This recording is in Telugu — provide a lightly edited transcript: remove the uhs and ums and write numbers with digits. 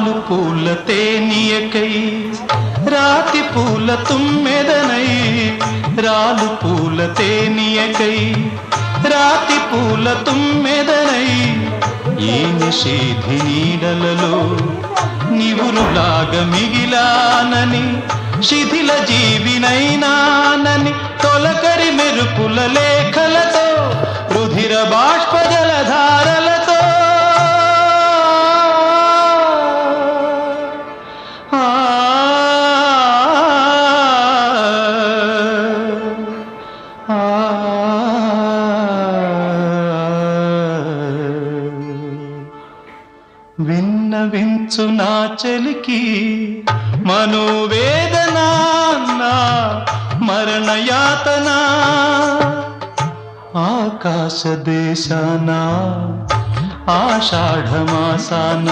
రాలు పూల తేనియకై రాతి పూల తుమ్మెదనై రాలు పూల తేనియకై రాతి పూల తుమ్మెదనై ఈ నిషేధి నీడలలో నివురులాగా మిగిలానని శిథిల జీవినైనానని తొలకరి మెరుపుల లేఖలతో రుధిర బాష్ప జలధారలతో విన్నవించు నా చలికి మనోవేదన నా మరణయాతన ఆకాశ దేశాన ఆషాఢమాసాన